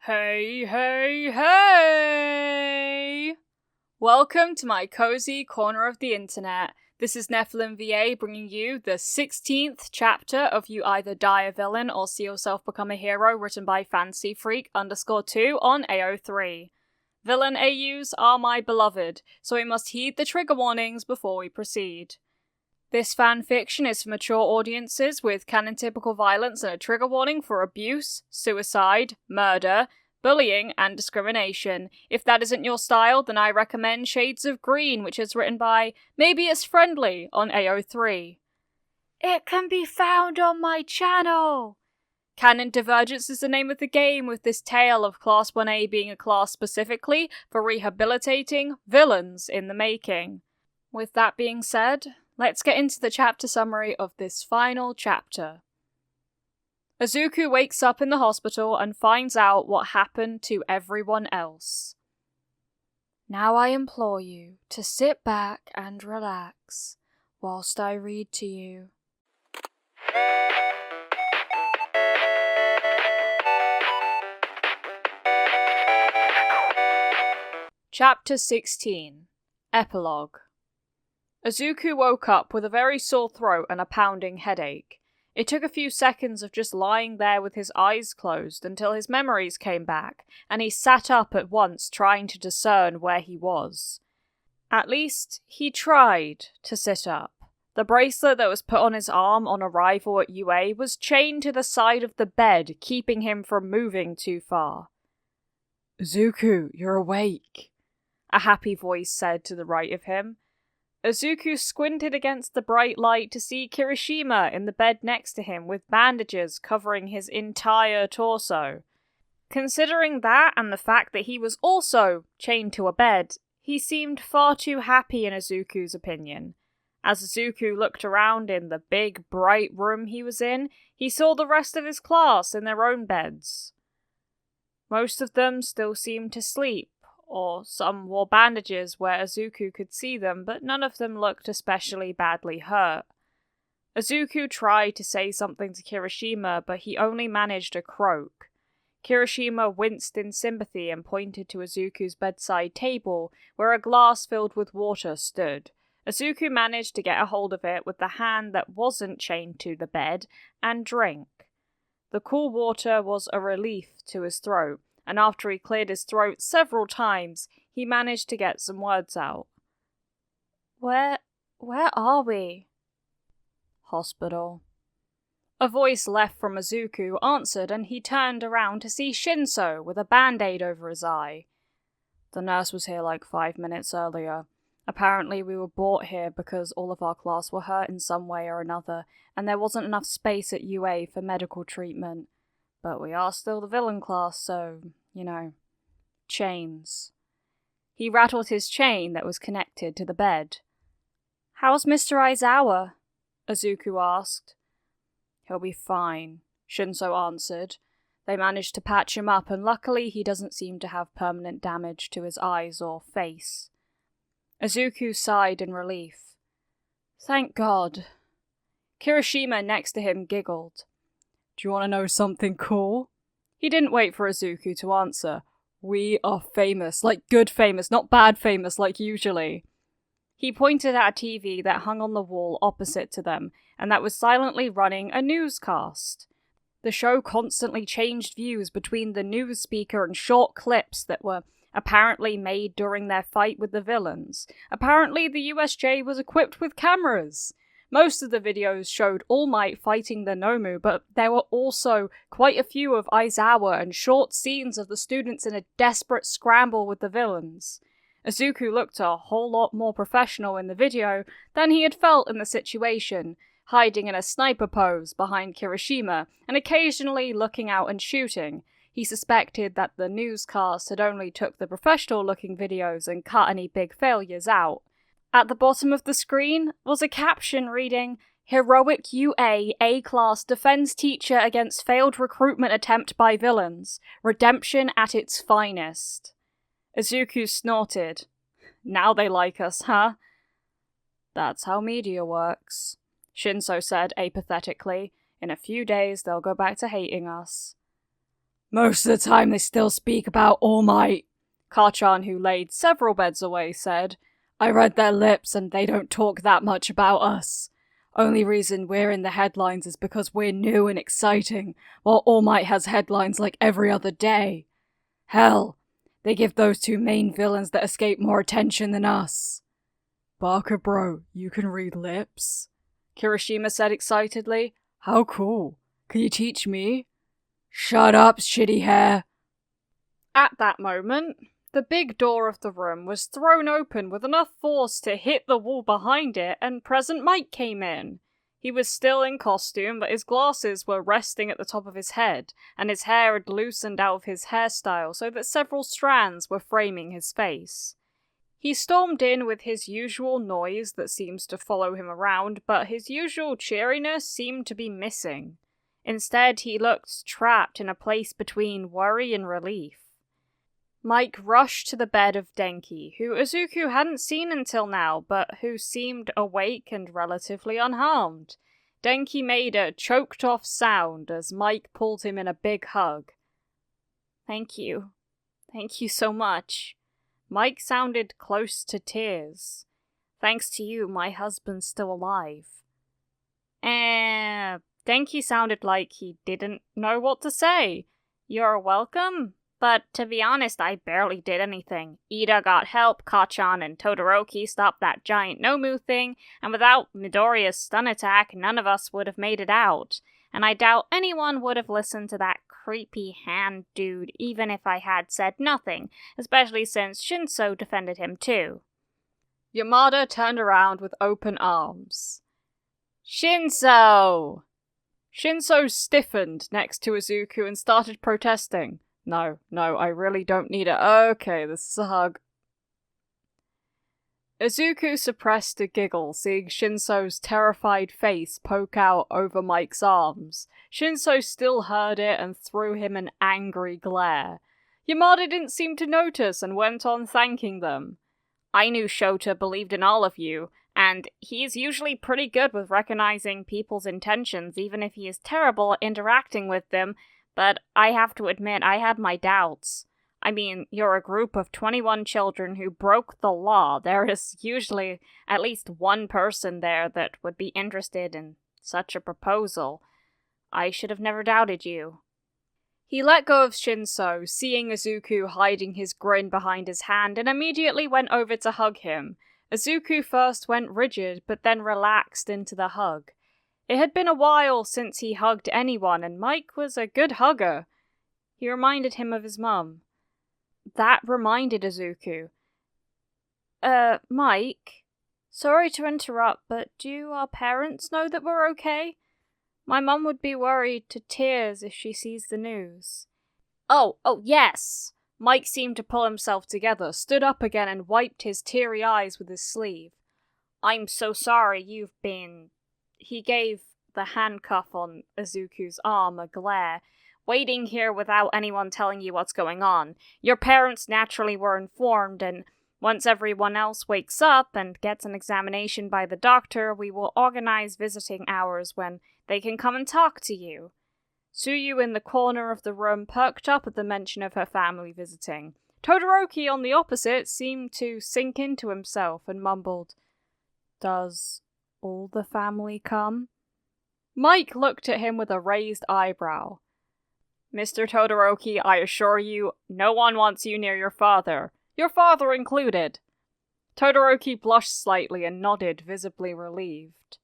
Hey, hey, hey! Welcome to my cozy corner of the internet. This is Nephilim VA bringing you the 16th chapter of You Either Die a Villain or See Yourself Become a Hero, written by FantasyFreak_2 on AO3. Villain AUs are my beloved, so we must heed the trigger warnings before we proceed. This fanfiction is for mature audiences with canon-typical violence and a trigger warning for abuse, suicide, murder, bullying, and discrimination. If that isn't your style, then I recommend Shades of Green, which is written by Maybe It's Friendly on AO3. It can be found on my channel! Canon Divergence is the name of the game, with this tale of Class 1A being a class specifically for rehabilitating villains in the making. With that being said, let's get into the chapter summary of this final chapter. Izuku wakes up in the hospital and finds out what happened to everyone else. Now I implore you to sit back and relax whilst I read to you. Chapter 16. Epilogue. Izuku woke up with a very sore throat and a pounding headache. It took a few seconds of just lying there with his eyes closed until his memories came back, and he sat up at once trying to discern where he was. At least, he tried to sit up. The bracelet that was put on his arm on arrival at UA was chained to the side of the bed, keeping him from moving too far. "Izuku, you're awake," a happy voice said to the right of him. Izuku squinted against the bright light to see Kirishima in the bed next to him with bandages covering his entire torso. Considering that and the fact that he was also chained to a bed, he seemed far too happy in Izuku's opinion. As Izuku looked around in the big, bright room he was in, he saw the rest of his class in their own beds. Most of them still seemed to sleep, or some wore bandages where Izuku could see them, but none of them looked especially badly hurt. Izuku tried to say something to Kirishima, but he only managed a croak. Kirishima winced in sympathy and pointed to Izuku's bedside table, where a glass filled with water stood. Izuku managed to get a hold of it with the hand that wasn't chained to the bed, and drank. The cool water was a relief to his throat, and after he cleared his throat several times, he managed to get some words out. Where are we? Hospital. A voice left from Izuku answered, and he turned around to see Shinso with a band-aid over his eye. The nurse was here like 5 minutes earlier. Apparently we were brought here because all of our class were hurt in some way or another, and there wasn't enough space at UA for medical treatment. But we are still the villain class, so, chains. He rattled his chain that was connected to the bed. How's Mr. Aizawa? Izuku asked. He'll be fine, Shinso answered. They managed to patch him up, and luckily he doesn't seem to have permanent damage to his eyes or face. Izuku sighed in relief. Thank God. Kirishima next to him giggled. Do you want to know something cool? He didn't wait for Izuku to answer. We are famous, like good famous, not bad famous like usually. He pointed at a TV that hung on the wall opposite to them, and that was silently running a newscast. The show constantly changed views between the news speaker and short clips that were apparently made during their fight with the villains. Apparently the USJ was equipped with cameras. Most of the videos showed All Might fighting the Nomu, but there were also quite a few of Aizawa and short scenes of the students in a desperate scramble with the villains. Izuku looked a whole lot more professional in the video than he had felt in the situation, hiding in a sniper pose behind Kirishima and occasionally looking out and shooting. He suspected that the newscast had only took the professional-looking videos and cut any big failures out. At the bottom of the screen was a caption reading, Heroic UA A-Class defends teacher against failed recruitment attempt by villains. Redemption at its finest. Izuku snorted. Now they like us, huh? That's how media works, Shinso said apathetically. In a few days they'll go back to hating us. Most of the time they still speak about All Might, Kachan, who laid several beds away, said. I read their lips and they don't talk that much about us. Only reason we're in the headlines is because we're new and exciting, while All Might has headlines like every other day. Hell, they give those two main villains that escape more attention than us. Barker bro, you can read lips? Kirishima said excitedly. How cool. Can you teach me? Shut up, shitty hair. At that moment, the big door of the room was thrown open with enough force to hit the wall behind it, and Present Mike came in. He was still in costume, but his glasses were resting at the top of his head, and his hair had loosened out of his hairstyle so that several strands were framing his face. He stormed in with his usual noise that seems to follow him around, but his usual cheeriness seemed to be missing. Instead, he looked trapped in a place between worry and relief. Mike rushed to the bed of Denki, who Izuku hadn't seen until now, but who seemed awake and relatively unharmed. Denki made a choked-off sound as Mike pulled him in a big hug. Thank you. Thank you so much. Mike sounded close to tears. Thanks to you, my husband's still alive. Denki sounded like he didn't know what to say. You're welcome? But to be honest, I barely did anything. Ida got help, Kachan and Todoroki stopped that giant Nomu thing, and without Midoriya's stun attack, none of us would have made it out. And I doubt anyone would have listened to that creepy hand dude, even if I had said nothing, especially since Shinso defended him too. Yamada turned around with open arms. Shinso! Shinso stiffened next to Izuku and started protesting. No, I really don't need it. Okay, this is a hug. Izuku suppressed a giggle, seeing Shinso's terrified face poke out over Mike's arms. Shinso still heard it and threw him an angry glare. Yamada didn't seem to notice and went on thanking them. I knew Shota believed in all of you, and he's usually pretty good with recognizing people's intentions, even if he is terrible at interacting with them, but I have to admit I had my doubts. I mean, you're a group of 21 children who broke the law. There is usually at least one person there that would be interested in such a proposal. I should have never doubted you. He let go of Shinso, seeing Izuku hiding his grin behind his hand, and immediately went over to hug him. Izuku first went rigid, but then relaxed into the hug. It had been a while since he hugged anyone, and Mike was a good hugger. He reminded him of his mum. That reminded Izuku. Mike? Sorry to interrupt, but do our parents know that we're okay? My mum would be worried to tears if she sees the news. Oh, yes! Mike seemed to pull himself together, stood up again and wiped his teary eyes with his sleeve. I'm so sorry you've been... He gave the handcuff on Izuku's arm a glare. Waiting here without anyone telling you what's going on. Your parents naturally were informed, and once everyone else wakes up and gets an examination by the doctor, we will organize visiting hours when they can come and talk to you. Tsuyu in the corner of the room perked up at the mention of her family visiting. Todoroki, on the opposite, seemed to sink into himself and mumbled, Does all the family come? Mike looked at him with a raised eyebrow. Mr. Todoroki, I assure you, no one wants you near your father included. Todoroki blushed slightly and nodded, visibly relieved.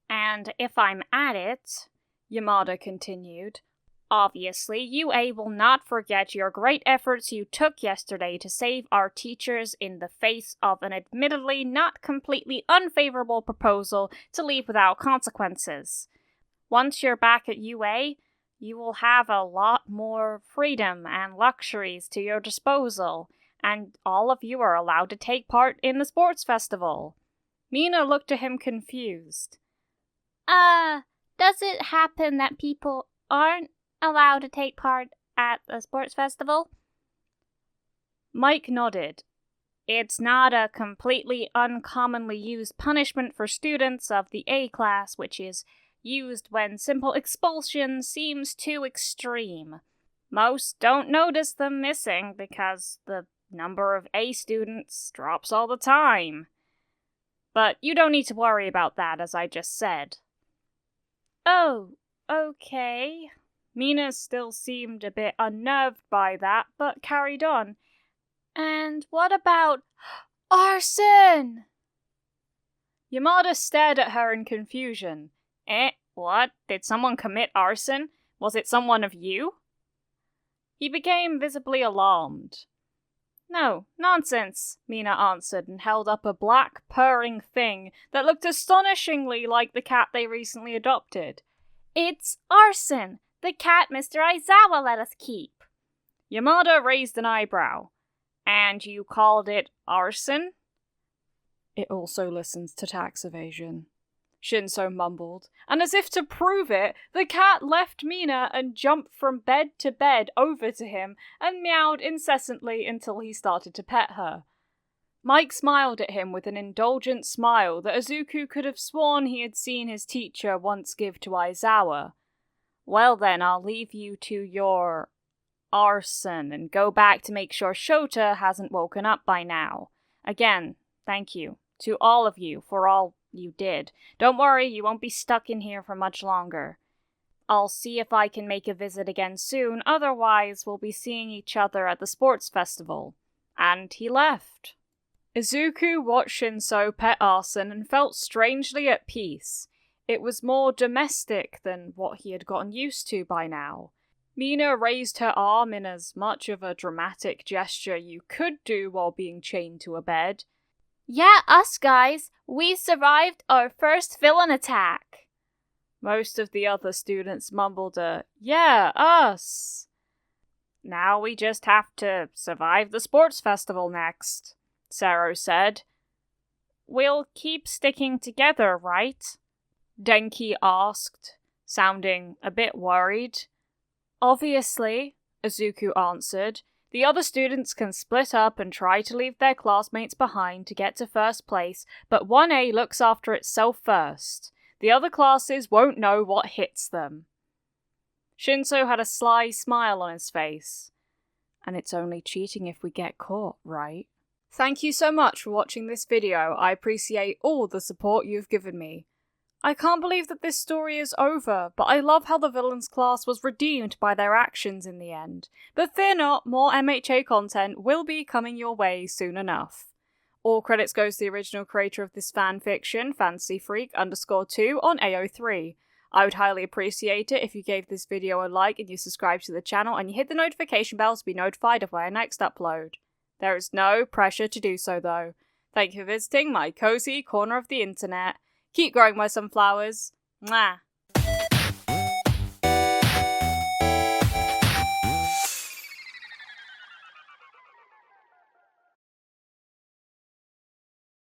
And if I'm at it, Yamada continued, obviously UA will not forget your great efforts you took yesterday to save our teachers in the face of an admittedly not completely unfavorable proposal to leave without consequences. Once you're back at UA, you will have a lot more freedom and luxuries to your disposal, and all of you are allowed to take part in the sports festival. Mina looked at him confused. Does it happen that people aren't allowed to take part at the sports festival? Mike nodded. It's not a completely uncommonly used punishment for students of the A class, which is used when simple expulsion seems too extreme. Most don't notice them missing because the number of A students drops all the time. But you don't need to worry about that, as I just said. Oh, okay. Mina still seemed a bit unnerved by that, but carried on. And what about arson? Yamada stared at her in confusion. What? Did someone commit arson? Was it someone of you? He became visibly alarmed. No, nonsense, Mina answered and held up a black, purring thing that looked astonishingly like the cat they recently adopted. It's arson, the cat Mr. Aizawa let us keep. Yamada raised an eyebrow. And you called it arson? It also listens to tax evasion, Shinso mumbled, and as if to prove it, the cat left Mina and jumped from bed to bed over to him and meowed incessantly until he started to pet her. Mike smiled at him with an indulgent smile that Izuku could have sworn he had seen his teacher once give to Aizawa. Well then, I'll leave you to your arson and go back to make sure Shota hasn't woken up by now. Again, thank you to all of you for all you did. Don't worry, you won't be stuck in here for much longer. I'll see if I can make a visit again soon, otherwise we'll be seeing each other at the sports festival. And he left. Izuku watched Shinso pet Arson and felt strangely at peace. It was more domestic than what he had gotten used to by now. Mina raised her arm in as much of a dramatic gesture you could do while being chained to a bed. Yeah, us guys. We survived our first villain attack. Most of the other students mumbled a, yeah, us. Now we just have to survive the sports festival next, Sero said. We'll keep sticking together, right? Denki asked, sounding a bit worried. Obviously, Izuku answered. The other students can split up and try to leave their classmates behind to get to first place, but 1A looks after itself first. The other classes won't know what hits them. Shinso had a sly smile on his face. And it's only cheating if we get caught, right? Thank you so much for watching this video. I appreciate all the support you've given me. I can't believe that this story is over, but I love how the villains class was redeemed by their actions in the end. But fear not, more MHA content will be coming your way soon enough. All credits goes to the original creator of this fanfiction, FantasyFreak_2 on AO3. I would highly appreciate it if you gave this video a like and you subscribe to the channel and you hit the notification bell to be notified of when I next upload. There is no pressure to do so though. Thank you for visiting my cozy corner of the internet. Keep growing my sunflowers. Mwah.